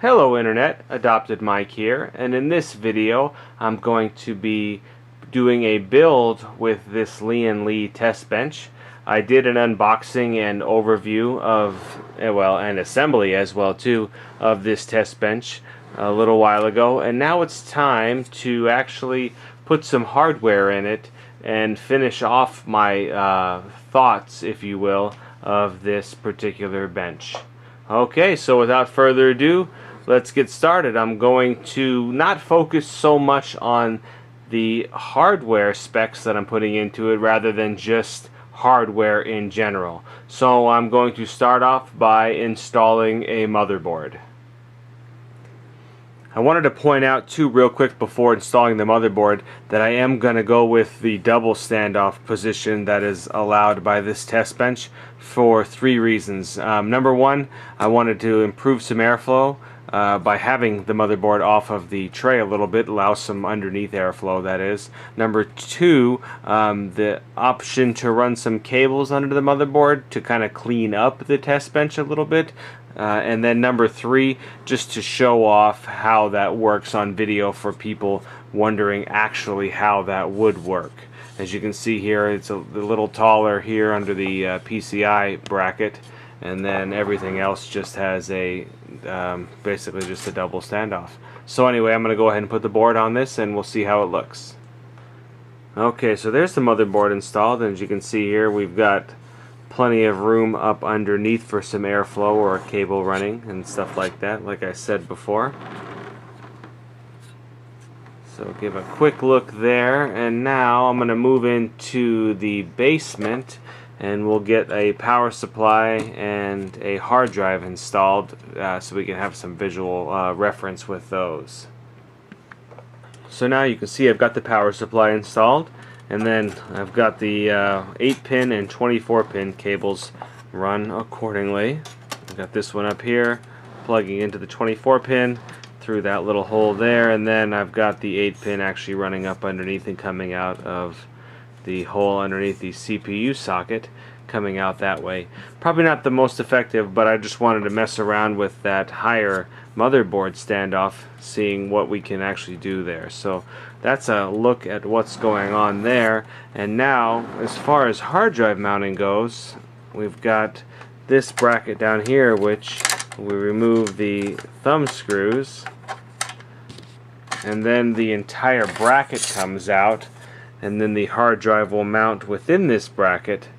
Hello Internet, AdoptedMike here, and in this video I'm going to be doing a build with this Lian Li Testbench. I did an unboxing and overview of, and assembly as well too, of this Testbench a little while ago, and now it's time to actually put some hardware in it and finish off my thoughts, if you will, of this particular bench. Okay, so without further ado, let's get started. I'm going to not focus so much on the hardware specs that I'm putting into it rather than just hardware in general. So I'm going to start off by installing a motherboard. I wanted to point out too real quick before installing the motherboard that I am going to go with the double standoff position that is allowed by this test bench for three reasons. Number one, I wanted to improve some airflow by having the motherboard off of the tray a little bit, allow some underneath airflow, that is. Number two, the option to run some cables under the motherboard to kind of clean up the test bench a little bit. And then number three, just to show off how that works on video for people wondering actually how that would work. As you can see here, it's a little taller here under the PCI bracket, and then everything else just has a basically just a double standoff. So anyway, I'm going to go ahead and put the board on this and we'll see how it looks. Okay, so there's the motherboard installed, and as you can see here, we've got plenty of room up underneath for some airflow or a cable running and stuff like that, like I said before. So give a quick look there, and now I'm going to move into the basement and we'll get a power supply and a hard drive installed so we can have some visual reference with those. So now you can see I've got the power supply installed, and then I've got the 8-pin and 24-pin cables run accordingly. I've got this one up here plugging into the 24-pin through that little hole there, and then I've got the 8-pin actually running up underneath and coming out of the hole underneath the CPU socket, coming out that way. Probably not the most effective, but I just wanted to mess around with that higher motherboard standoff, seeing what we can actually do there. So that's a look at what's going on there. And now, as far as hard drive mounting goes, we've got this bracket down here, which we remove the thumb screws, and then the entire bracket comes out, and then the hard drive will mount within this bracket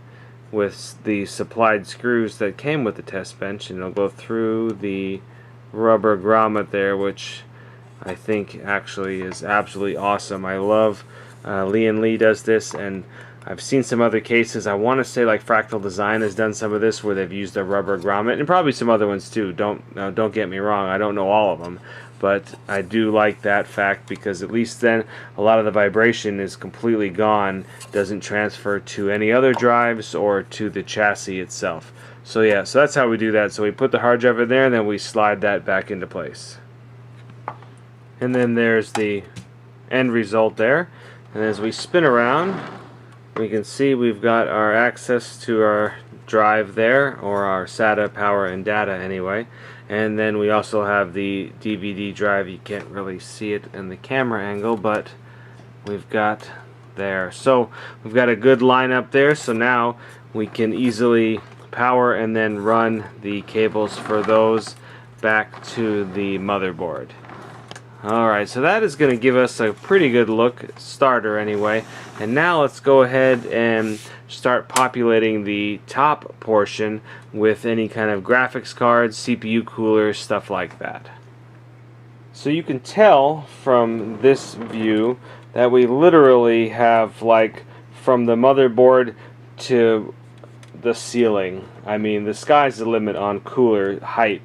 with the supplied screws that came with the test bench, and it'll go through the rubber grommet there, which I think actually is absolutely awesome. I love Lian Li does this, and I've seen some other cases. I want to say like Fractal Design has done some of this where they've used a rubber grommet, and probably some other ones too. Don't get me wrong, I don't know all of them, but I do like that fact because at least then a lot of the vibration is completely gone, doesn't transfer to any other drives or to the chassis itself. So yeah, so that's how we do that. So we put the hard drive in there, and then we slide that back into place. And then there's the end result there. And as we spin around, we can see we've got our access to our drive there, or our SATA power and data anyway. And then we also have the DVD drive. You can't really see it in the camera angle, but we've got there. So we've got a good lineup there. So now we can easily power and then run the cables for those back to the motherboard. Alright, so that is going to give us a pretty good look, starter anyway. And now let's go ahead and start populating the top portion with any kind of graphics cards, CPU coolers, stuff like that. So you can tell from this view that we literally have, like, from the motherboard to the ceiling. I mean, the sky's the limit on cooler height.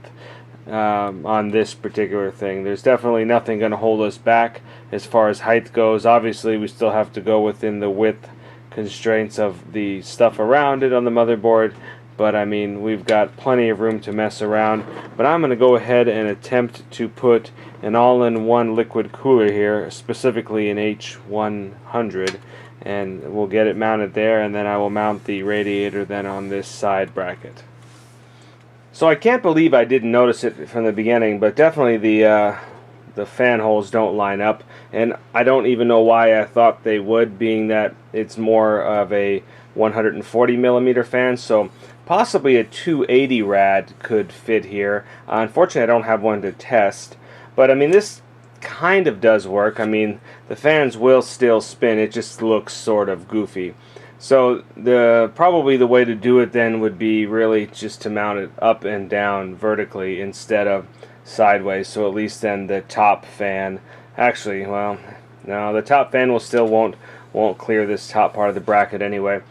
On this particular thing, there's definitely nothing going to hold us back as far as height goes. Obviously we still have to go within the width constraints of the stuff around it on the motherboard, but I mean, we've got plenty of room to mess around. But I'm going to go ahead and attempt to put an all-in-one liquid cooler here, specifically an H100, and we'll get it mounted there, and then I will mount the radiator then on this side bracket. So I can't believe I didn't notice it from the beginning, but definitely the fan holes don't line up, and I don't even know why I thought they would, being that it's more of a 140 millimeter fan, so possibly a 280 rad could fit here. Unfortunately, I don't have one to test, but I mean, this kind of does work. I mean, the fans will still spin, it just looks sort of goofy. So probably the way to do it then would be really just to mount it up and down vertically instead of sideways, so at least then the top fan, actually, well, no, the top fan will still won't clear this top part of the bracket anyway.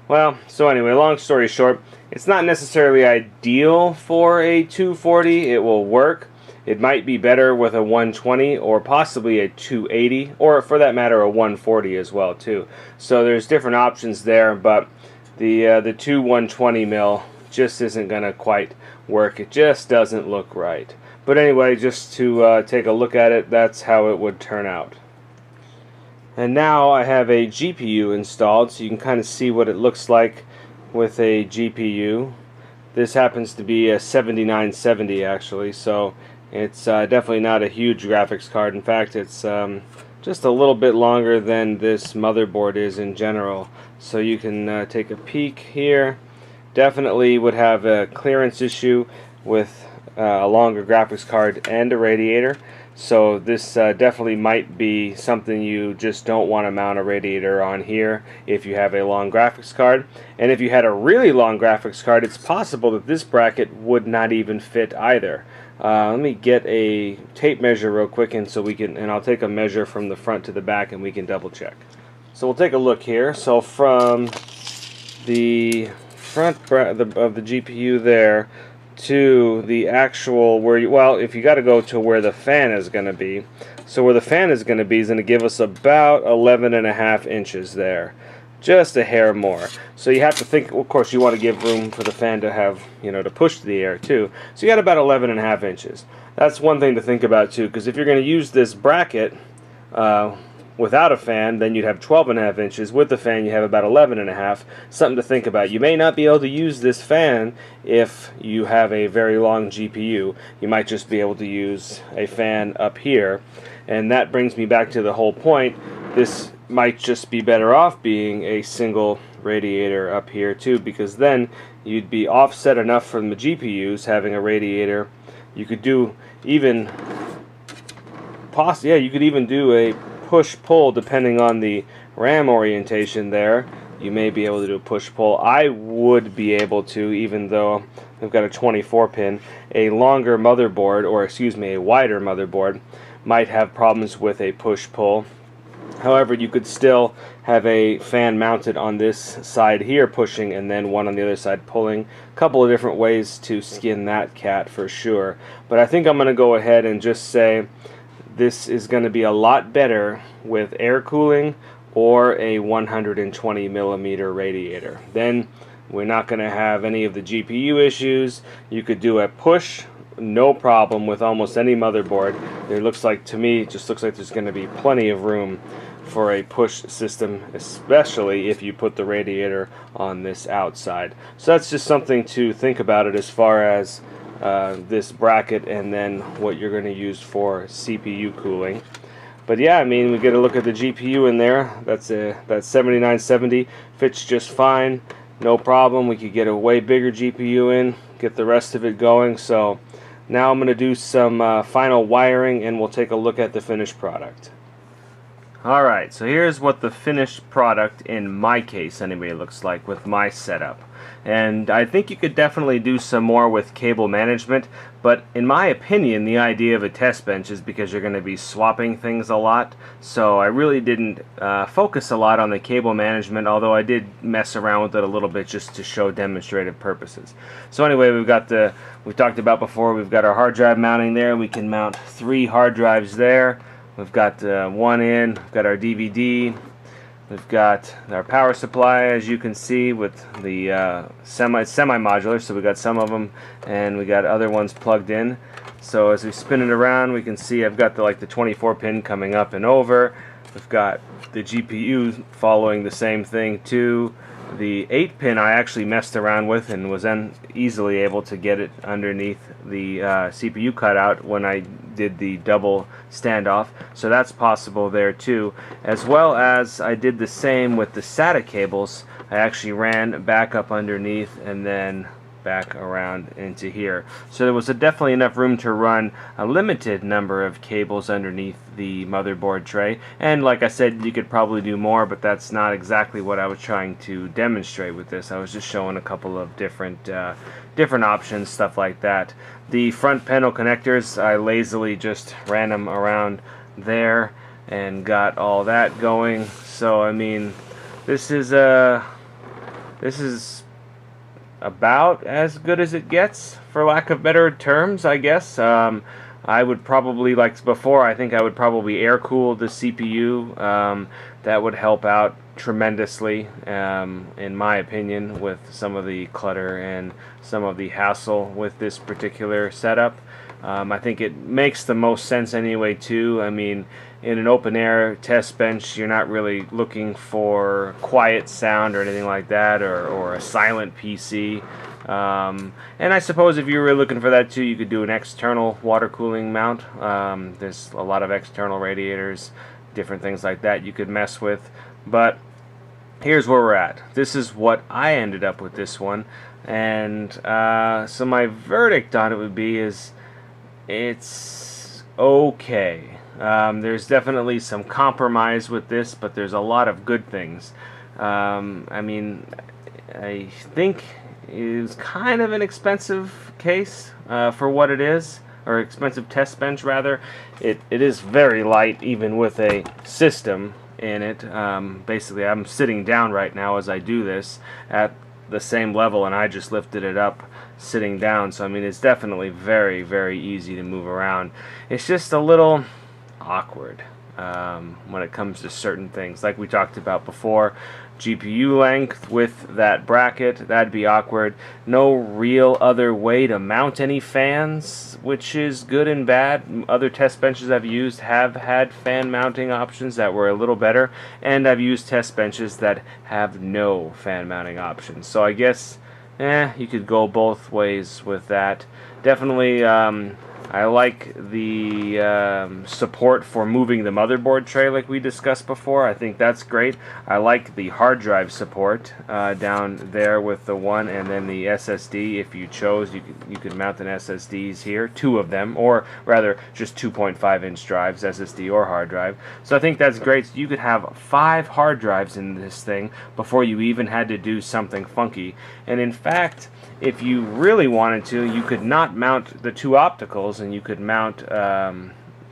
Well, so anyway, long story short, it's not necessarily ideal for a 240. It will work. It might be better with a 120 or possibly a 280, or for that matter a 140 as well too. So there's different options there, but the two 120 mil just isn't gonna quite work. It just doesn't look right. But anyway, just to take a look at it, that's how it would turn out. And now I have a GPU installed, so you can kind of see what it looks like with a GPU. This happens to be a 7970 actually, so it's definitely not a huge graphics card. In fact, it's just a little bit longer than this motherboard is in general. So you can take a peek here. Definitely would have a clearance issue with a longer graphics card and a radiator. So this definitely might be something you just don't want to mount a radiator on here if you have a long graphics card. And if you had a really long graphics card, it's possible that this bracket would not even fit either. Let me get a tape measure real quick, and I'll take a measure from the front to the back, and we can double check. So we'll take a look here. So from the front of the GPU there to the actual if you got to go to where the fan is going to be. So where the fan is going to be is going to give us about 11.5 inches there. Just a hair more. So you have to think, of course you want to give room for the fan to have, to push the air too. So you got about 11.5 inches. That's one thing to think about too, because if you're going to use this bracket without a fan, then you'd have 12.5 inches. With the fan, you have about 11.5. Something to think about. You may not be able to use this fan if you have a very long GPU. You might just be able to use a fan up here. And that brings me back to the whole point. This might just be better off being a single radiator up here too, because then you'd be offset enough from the GPUs having a radiator. You could do even you could even do a push-pull depending on the RAM orientation there. You may be able to do a push-pull. I would be able to, even though I've got a 24 pin. A longer motherboard, or excuse me, a wider motherboard, might have problems with a push-pull. However, you could still have a fan mounted on this side here pushing, and then one on the other side pulling. A couple of different ways to skin that cat for sure. But I think I'm going to go ahead and just say this is going to be a lot better with air cooling or a 120 millimeter radiator. Then we're not going to have any of the GPU issues. You could do a push, no problem, with almost any motherboard. It looks like, to me, it just looks like there's going to be plenty of room for a push system, especially if you put the radiator on this outside. So that's just something to think about it as far as this bracket, and then what you're going to use for CPU cooling. But yeah, I mean, we get a look at the GPU in there. That 7970 fits just fine, no problem. We could get a way bigger GPU in, get the rest of it going. So now I'm going to do some final wiring, and we'll take a look at the finished product. Alright, so here's what the finished product, in my case anyway, looks like with my setup. And I think you could definitely do some more with cable management, but in my opinion, the idea of a test bench is because you're going to be swapping things a lot. So I really didn't focus a lot on the cable management, although I did mess around with it a little bit just to show demonstrative purposes. So anyway, we talked about before, we've got our hard drive mounting there. We can mount 3 hard drives there. We've got one in, we've got our DVD, we've got our power supply, as you can see, with the semi-modular, so we got some of them, and we got other ones plugged in. So as we spin it around, we can see I've got the 24 pin coming up and over. We've got the GPU following the same thing too. The 8-pin I actually messed around with and was then easily able to get it underneath the CPU cutout when I did the double standoff, so that's possible there too. As well as I did the same with the SATA cables. I actually ran back up underneath and then back around into here. So there was definitely enough room to run a limited number of cables underneath the motherboard tray, and like I said, you could probably do more, but that's not exactly what I was trying to demonstrate with this. I was just showing a couple of different options, stuff like that. The front panel connectors, I lazily just ran them around there and got all that going. So I mean, this is about as good as it gets, for lack of better terms, I guess. I would probably, like before, I think I would probably air cool the CPU. That would help out tremendously, in my opinion, with some of the clutter and some of the hassle with this particular setup. I think it makes the most sense anyway too. I mean, in an open air test bench, you're not really looking for quiet sound or anything like that, or a silent PC. And I suppose if you were looking for that too, you could do an external water cooling mount. There's a lot of external radiators, different things like that you could mess with. But here's where we're at. This is what I ended up with this one. And so my verdict on it would be it's okay. There's definitely some compromise with this, but there's a lot of good things. I mean, I think it's kind of an expensive case for what it is, or expensive test bench rather. It is very light, even with a system in it. Basically, I'm sitting down right now as I do this at the same level, and I just lifted it up sitting down. So I mean, it's definitely very, very easy to move around. It's just a little awkward when it comes to certain things, like we talked about before. GPU length with that bracket, that'd be awkward. No real other way to mount any fans, which is good and bad. Other test benches I've used have had fan mounting options that were a little better, and I've used test benches that have no fan mounting options. So I guess you could go both ways with that. Definitely I like the support for moving the motherboard tray like we discussed before. I think that's great. I like the hard drive support down there with the one, and then the SSD. If you chose, you could mount an SSDs here, 2 of them, or rather just 2.5-inch drives, SSD or hard drive. So I think that's great. So you could have 5 hard drives in this thing before you even had to do something funky. And in fact, if you really wanted to, you could not mount the 2 opticals, and you could mount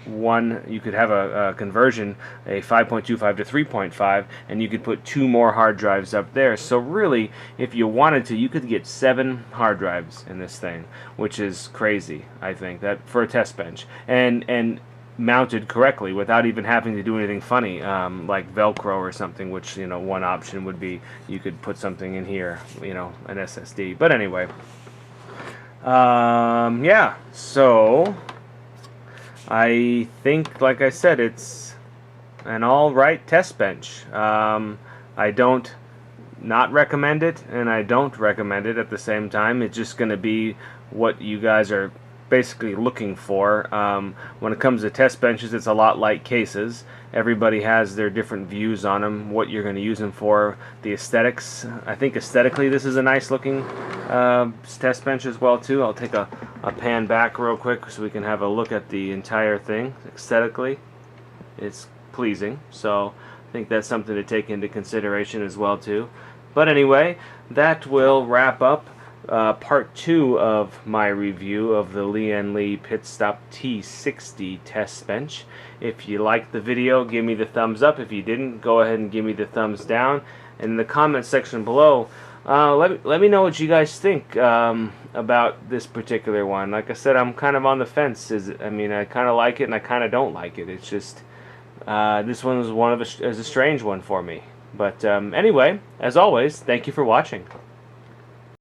one. You could have a conversion, a 5.25 to 3.5, and you could put 2 more hard drives up there. So really, if you wanted to, you could get 7 hard drives in this thing, which is crazy, I think, that for a test bench, and mounted correctly without even having to do anything funny, like Velcro or something, which, you know, one option would be you could put something in here, you know, an SSD. But anyway, yeah, so I think, like I said, it's an alright test bench. I don't not recommend it, and I don't recommend it at the same time. It's just going to be what you guys are basically looking for. When it comes to test benches, it's a lot like cases. Everybody has their different views on them, what you're going to use them for, the aesthetics. I think aesthetically this is a nice looking test bench as well too. I'll take a pan back real quick so we can have a look at the entire thing. Aesthetically, it's pleasing, so I think that's something to take into consideration as well too. But anyway, that will wrap up part 2 of my review of the Lian Li Pitstop T60 Testbench. If you liked the video, give me the thumbs up. If you didn't, go ahead and give me the thumbs down. And in the comment section below, let me know what you guys think about this particular one. Like I said, I'm kind of on the fence. I mean, I kind of like it and I kind of don't like it. It's just this one is a strange one for me. But anyway, as always, thank you for watching.